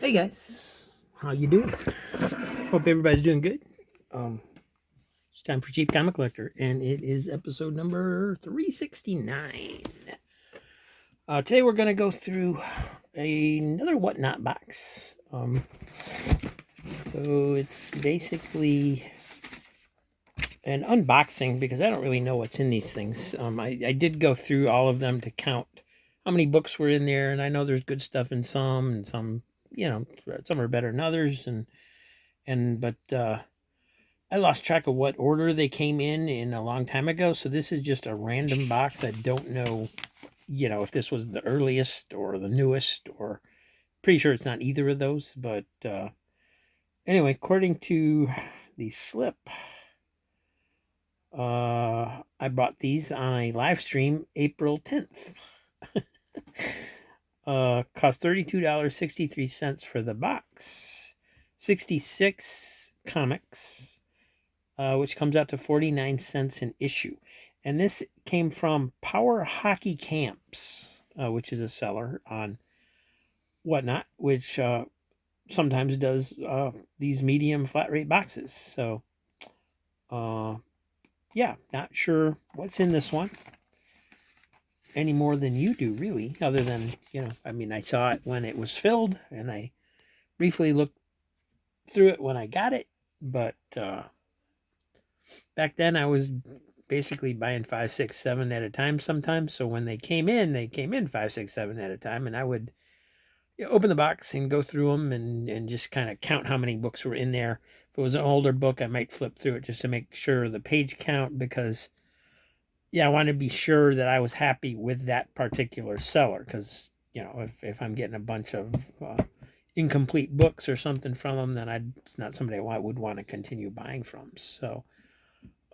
Hey guys, how you doing? Hope everybody's doing good. It's time for Cheap Comic Collector, and it is episode number 369. Today we're going to go through another Whatnot box. So it's basically an unboxing because I don't really know what's in these things. I did go through all of them to count how many books were in there, and I know there's good stuff in some, and some, some are better than others, but I lost track of what order they came in a long time ago. So this is just a random box. I don't know, if this was the earliest or the newest, or pretty sure it's not either of those. But anyway, according to the slip, I bought these on a live stream April 10th. Cost $32.63 for the box. 66 comics. Which comes out to 49 cents an issue. And this came from Power Hockey Camps, which is a seller on Whatnot, which sometimes does these medium flat rate boxes. So, yeah, not sure what's in this one any more than you do, really, other than, I saw it when it was filled, and I briefly looked through it when I got it, but back then I was basically buying 5, 6, 7 at a time sometimes. So when they came in 5, 6, 7 at a time, and I would open the box and go through them and just kind of count how many books were in there. If it was an older book, I might flip through it just to make sure the page count, because I wanted to be sure that I was happy with that particular seller, because if I'm getting a bunch of incomplete books or something from them, then it's not somebody I would want to continue buying from. So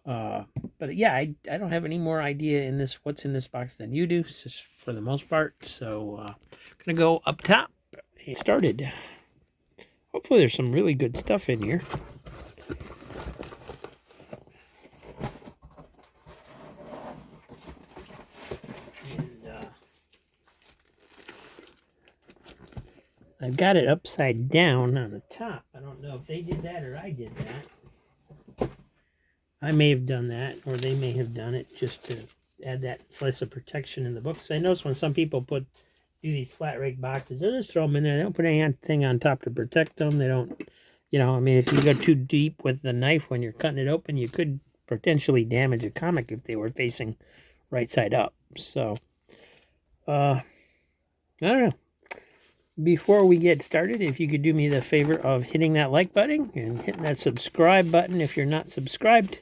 but yeah, I don't have any more idea what's in this box than you do, just for the most part. So gonna go up top and started. Hopefully there's some really good stuff in here. And I've got it upside down on the top. I don't know if they did that or I did that. I may have done that, or they may have done it just to add that slice of protection in the books. I notice when some people do these flat rate boxes, they just throw them in there. They don't put anything on top to protect them. They don't, if you go too deep with the knife when you're cutting it open, you could potentially damage a comic if they were facing right side up. So, I don't know. Before we get started, if you could do me the favor of hitting that like button and hitting that subscribe button if you're not subscribed.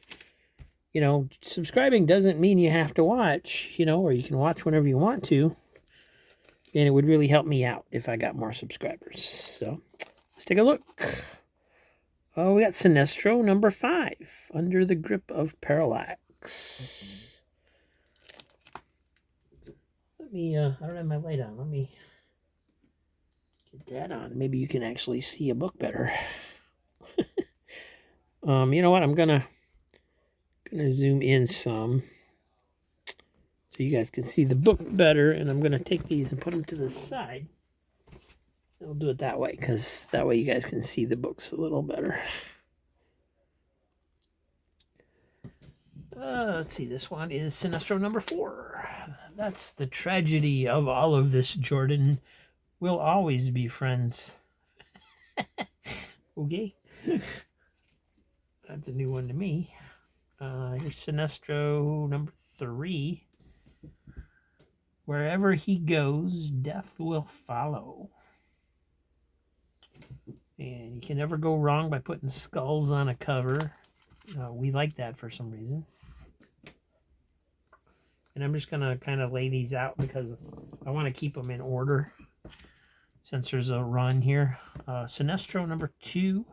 Subscribing doesn't mean you have to watch, or you can watch whenever you want to. And it would really help me out if I got more subscribers. So let's take a look. Oh, we got Sinestro number 5, Under the Grip of Parallax. Let me, I don't have my light on. Let me get that on. Maybe you can actually see a book better. You know what? I'm gonna zoom in some so you guys can see the book better, and I'm gonna take these and put them to the side. I'll do it that way, because that way you guys can see the books a little better. Let's see, this one is Sinestro number 4. That's the tragedy of all of this, Jordan. We'll always be friends. Okay. That's a new one to me. Here's Sinestro number 3. Wherever he goes, death will follow. And you can never go wrong by putting skulls on a cover. We like that for some reason. And I'm just going to kind of lay these out because I want to keep them in order since there's a run here. Sinestro number 2.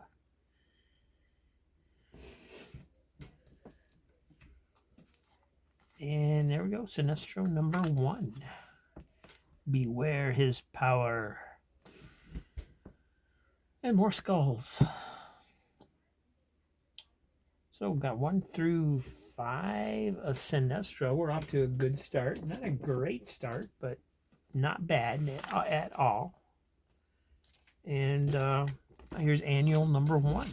And there we go, Sinestro number 1. Beware his power. And more skulls. So we've got 1 through 5 of Sinestro. We're off to a good start. Not a great start, but not bad at all. And here's annual number 1.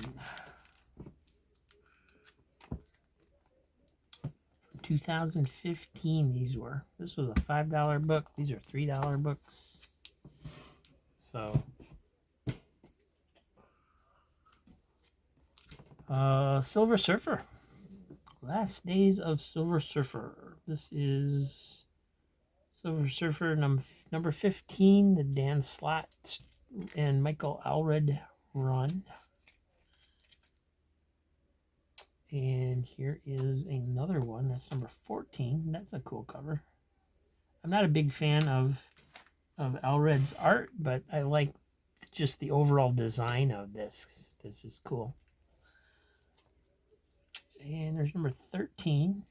2015 these were. This was a $5 book. These are $3 books. So Silver Surfer. Last Days of Silver Surfer. This is Silver Surfer number 15, the Dan Slott and Michael Allred run. And here is another one. That's number 14. That's a cool cover. I'm not a big fan of Allred's art, but I like just the overall design of this. This is cool. And there's number 13.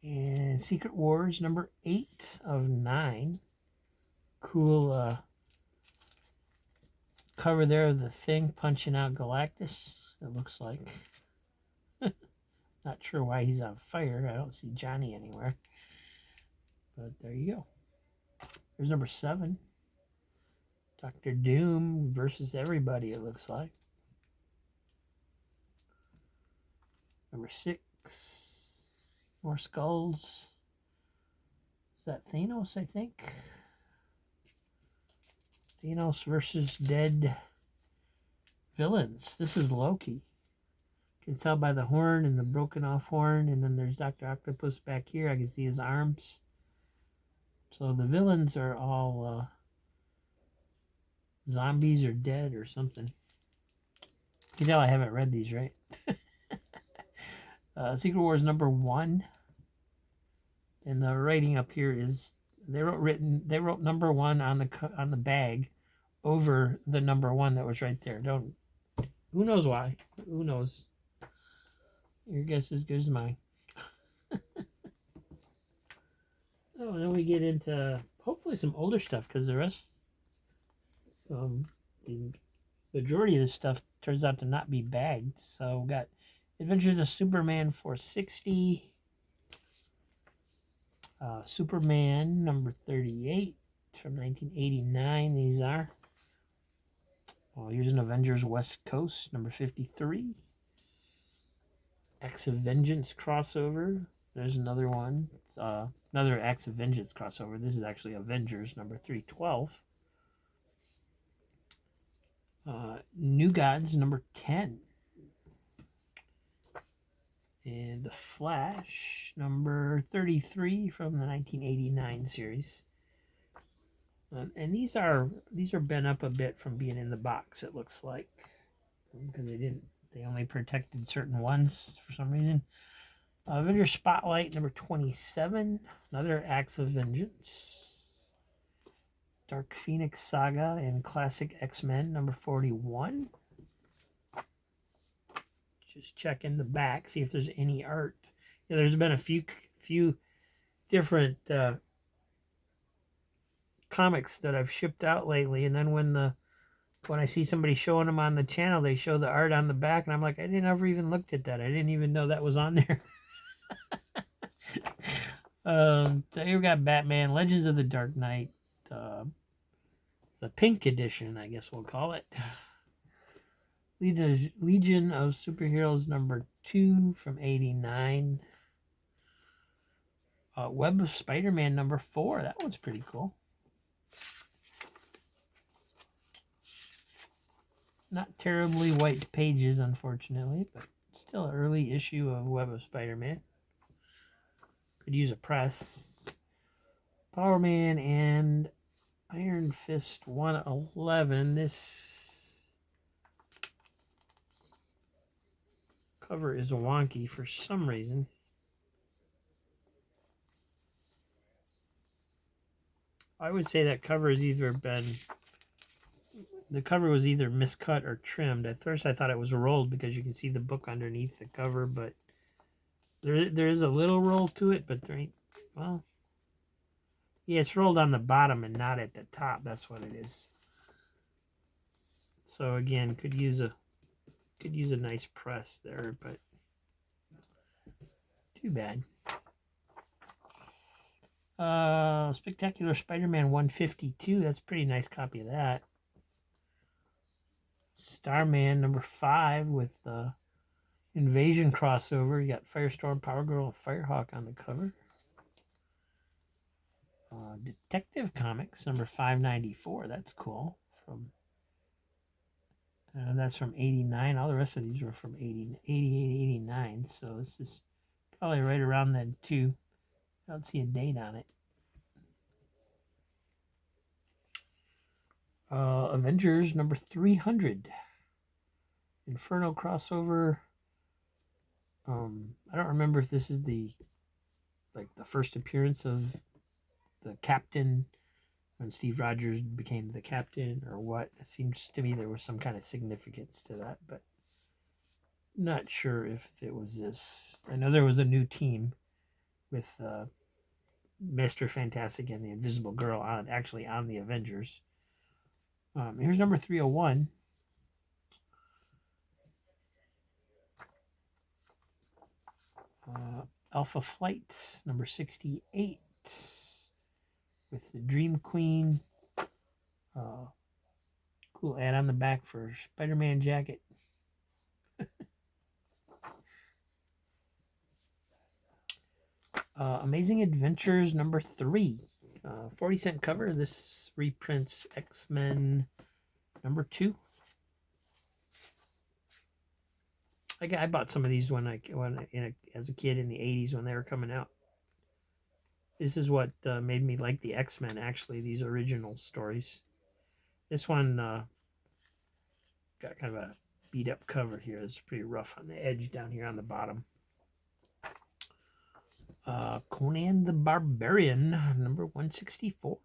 And Secret Wars number 8 of 9. Cool cover there of the Thing punching out Galactus, it looks like. Not sure why he's on fire. I don't see Johnny anywhere. But there you go. There's number 7. Doctor Doom versus everybody, it looks like. Number 6. More skulls. Is that Thanos, I think? Thanos versus dead villains. This is Loki. You can tell by the horn and the broken off horn. And then there's Dr. Octopus back here. I can see his arms. So the villains are all zombies or dead or something. You can tell I haven't read these, right? Secret Wars number 1. And the writing up here is they wrote number 1 on the bag over the number 1 that was right there. Who knows why? Who knows? Your guess is as good as mine. Oh, and then we get into hopefully some older stuff, because the rest, the majority of this stuff turns out to not be bagged. So we got Adventures of Superman 460. Superman number 38 from 1989. These are. Oh, here's an Avengers West Coast number 53. Acts of Vengeance crossover. There's another one. It's another Acts of Vengeance crossover. This is actually Avengers number 312. New Gods number 10. And The Flash, number 33 from the 1989 series. And these are bent up a bit from being in the box, it looks like. Because they only protected certain ones for some reason. Avengers Spotlight, number 27. Another Acts of Vengeance. Dark Phoenix Saga and Classic X-Men, number 41. Just checking the back, see if there's any art. Yeah, there's been a few different comics that I've shipped out lately, and then when I see somebody showing them on the channel, they show the art on the back, and I'm like, I didn't ever even looked at that. I didn't even know that was on there. So here we got Batman, Legends of the Dark Knight, the pink edition, I guess we'll call it. Legion of Superheroes number 2 from 89. Web of Spider-Man number 4. That one's pretty cool. Not terribly white pages, unfortunately, but still an early issue of Web of Spider-Man. Could use a press. Power Man and Iron Fist 111. This cover is wonky for some reason. I would say that cover has either been... The cover was either miscut or trimmed. At first I thought it was rolled because you can see the book underneath the cover, but there is a little roll to it, but there ain't... Well... Yeah, it's rolled on the bottom and not at the top. That's what it is. So again, could use a nice press there, but too bad. Spectacular Spider-Man 152. That's a pretty nice copy of that. Starman number 5 with the Invasion crossover. You got Firestorm, Power Girl, and Firehawk on the cover. Detective Comics number 594. That's cool. That's from 89. All the rest of these were from 88, 89. So this is probably right around then too. I don't see a date on it. Avengers number 300. Inferno crossover. I don't remember if this is the first appearance of the captain when Steve Rogers became the captain or what. It seems to me there was some kind of significance to that, but not sure if it was this. I know there was a new team with Mr. Fantastic and the Invisible Girl on the Avengers. Here's number 301. Alpha Flight number 68 with the Dream Queen. Cool ad on the back for Spider-Man jacket. Amazing Adventures number 3. 40-cent cover. This reprints X-Men number 2. I bought some of these as a kid in the 80s when they were coming out. This is what made me like the X-Men, actually, these original stories. This one got kind of a beat-up cover here. It's pretty rough on the edge down here on the bottom. Conan the Barbarian, number 164.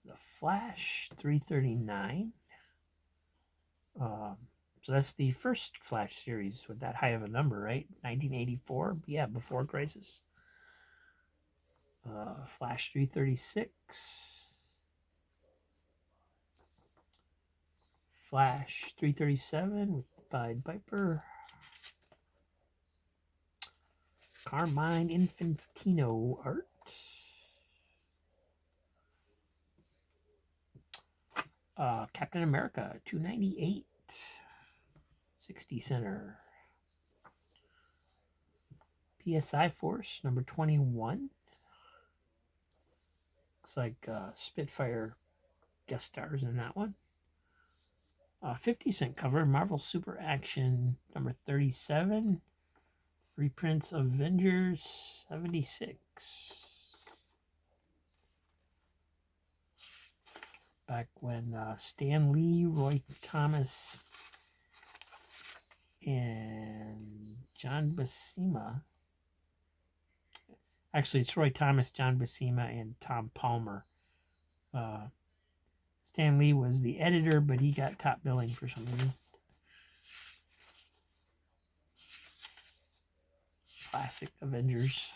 The Flash, 339. So that's the first Flash series with that high of a number, right? 1984, yeah, before Crisis. Flash 336. Flash 337 with Pied Piper. Carmine Infantino art. Captain America 298. 60 center. PSI Force number 21. Looks like Spitfire guest stars in that one. 50-cent cover, Marvel Super Action number 37. Reprints Avengers 76. Back when Stan Lee, Roy Thomas, and John Buscema. Actually, it's Roy Thomas, John Buscema, and Tom Palmer. Stan Lee was the editor, but he got top billing for some reason. Classic Avengers.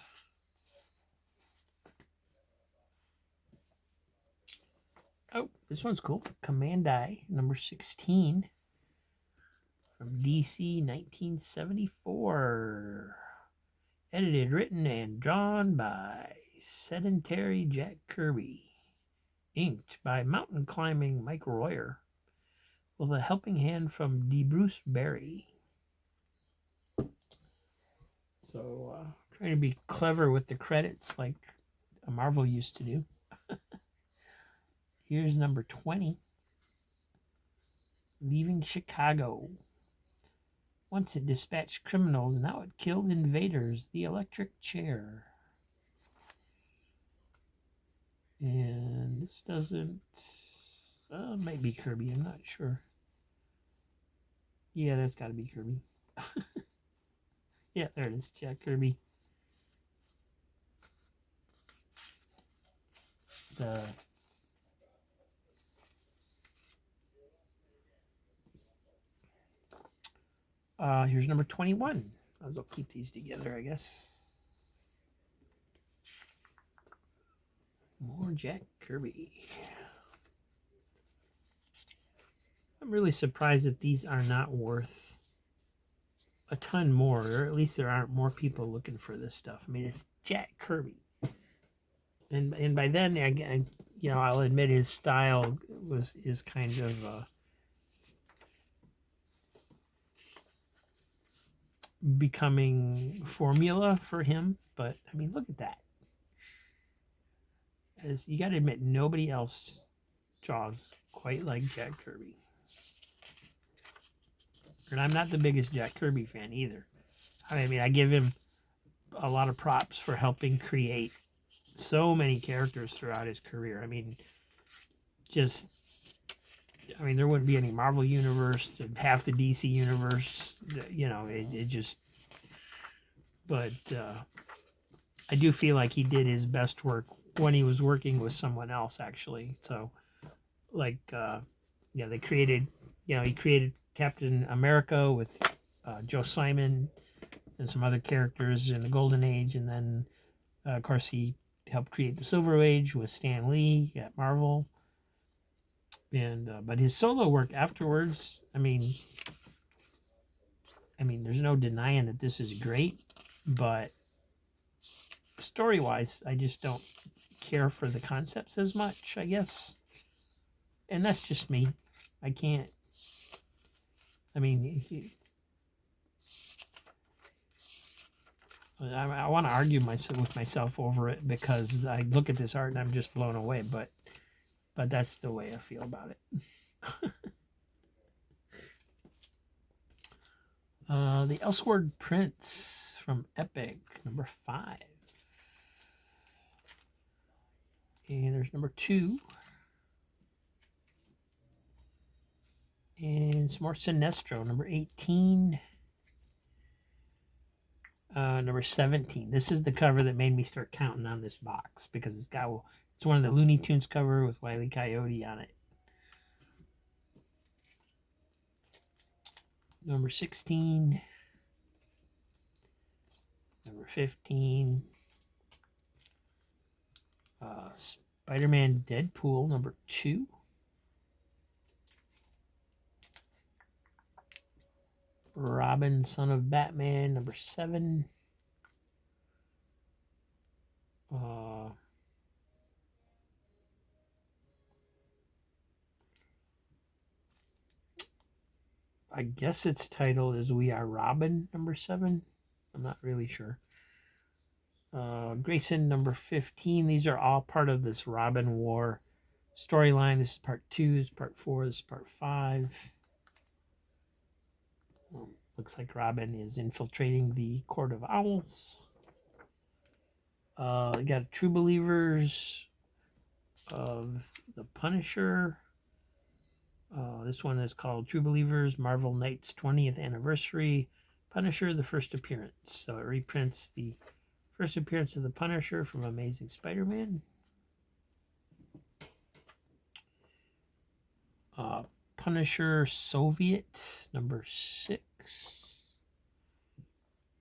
Oh, this one's cool. Commandi, number 16. From DC 1974. Edited, written, and drawn by sedentary Jack Kirby. Inked by mountain climbing Mike Royer. With a helping hand from D. Bruce Berry. So, trying to be clever with the credits like Marvel used to do. Here's number 20. Leaving Chicago. Once it dispatched criminals, now it killed invaders. The Electric Chair. And this doesn't... it might be Kirby, I'm not sure. Yeah, that's got to be Kirby. Yeah, there it is, Jack Kirby. Here's number 21. I'll go keep these together, I guess. More Jack Kirby. I'm really surprised that these are not worth a ton more, or at least there aren't more people looking for this stuff. I mean, it's Jack Kirby, and by then, I'll admit his style is kind of becoming formula for him. But I mean, look at that. As you got to admit, nobody else draws quite like Jack Kirby. And I'm not the biggest Jack Kirby fan either. I mean, I give him a lot of props for helping create so many characters throughout his career. I mean, there wouldn't be any Marvel universe, half the DC universe, it just, but I do feel like he did his best work when he was working with someone else, actually. So, like, they created, he created Captain America with Joe Simon and some other characters in the Golden Age, and then, of course, he helped create the Silver Age with Stan Lee at Marvel. And but his solo work afterwards, I mean, there's no denying that this is great, but story-wise, I just don't care for the concepts as much, I guess. And that's just me. I can't. I mean, I want to argue with myself over it because I look at this art and I'm just blown away. But that's the way I feel about it. The Elseword Prince from Epic, number 5. And there's number 2. And some more Sinestro, number 18. Number 17. This is the cover that made me start counting on this box because it's one of the Looney Tunes cover with Wile E. Coyote on it. Number 16. Number 15. Spider-Man Deadpool, number 2. Robin, Son of Batman, number 7. I guess its title is We Are Robin, number 7. I'm not really sure. Grayson, number 15. These are all part of this Robin War storyline. This is part 2, this is part 4, this is part 5. Looks like Robin is infiltrating the Court of Owls. We got True Believers of the Punisher. This one is called True Believers, Marvel Knights 20th Anniversary, Punisher, the First Appearance. So it reprints the first appearance of the Punisher from Amazing Spider-Man. Punisher Soviet, number 6.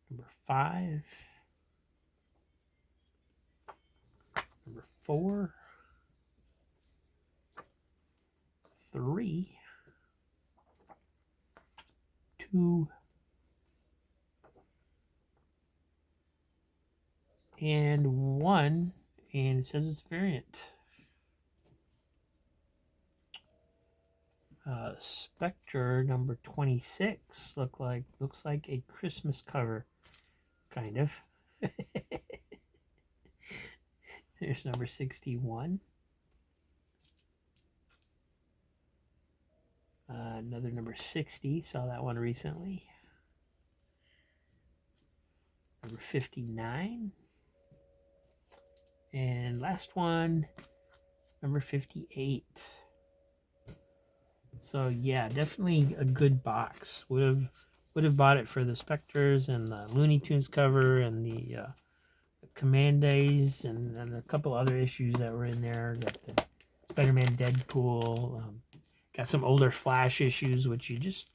Number 5. Number 4. 3. 2. And 1. And it says it's variant. Spectre number 26 looks like a Christmas cover, kind of. There's number 61. Another number 60. Saw that one recently. Number 59. And last one, number 58. So yeah, definitely a good box. Would have bought it for the Spectres and the Looney Tunes cover and the Commandos and a couple other issues that were in there. Got the Spider-Man Deadpool. Got some older Flash issues, which you just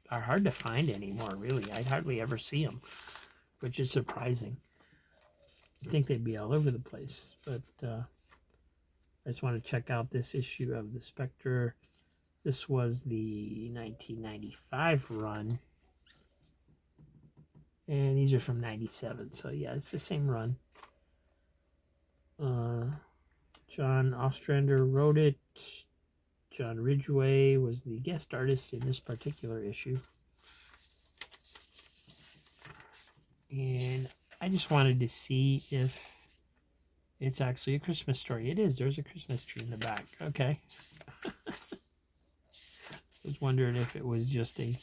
are hard to find anymore, really. I hardly ever see them, which is surprising. I think they'd be all over the place. But I just want to check out this issue of the Spectre. This was the 1995 run. And these are from 97. So yeah, it's the same run. John Ostrander wrote it. John Ridgway was the guest artist in this particular issue. And I just wanted to see if it's actually a Christmas story. It is. There's a Christmas tree in the back. Okay. I was wondering if it was just a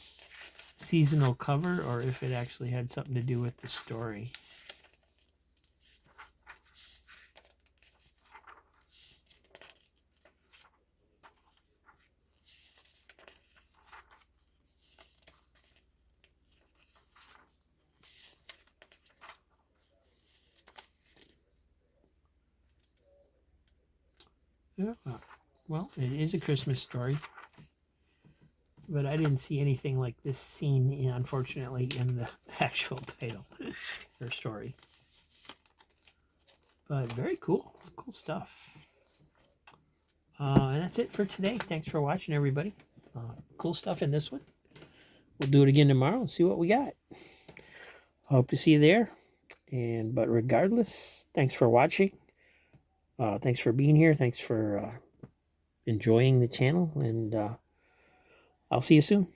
seasonal cover or if it actually had something to do with the story. Yeah, well, it is a Christmas story, but I didn't see anything like this scene, unfortunately, in the actual title or story. But very cool. Cool stuff. And that's it for today. Thanks for watching, everybody. Cool stuff in this one. We'll do it again tomorrow and see what we got. Hope to see you there. But regardless, thanks for watching. Thanks for being here. Thanks for enjoying the channel. And I'll see you soon.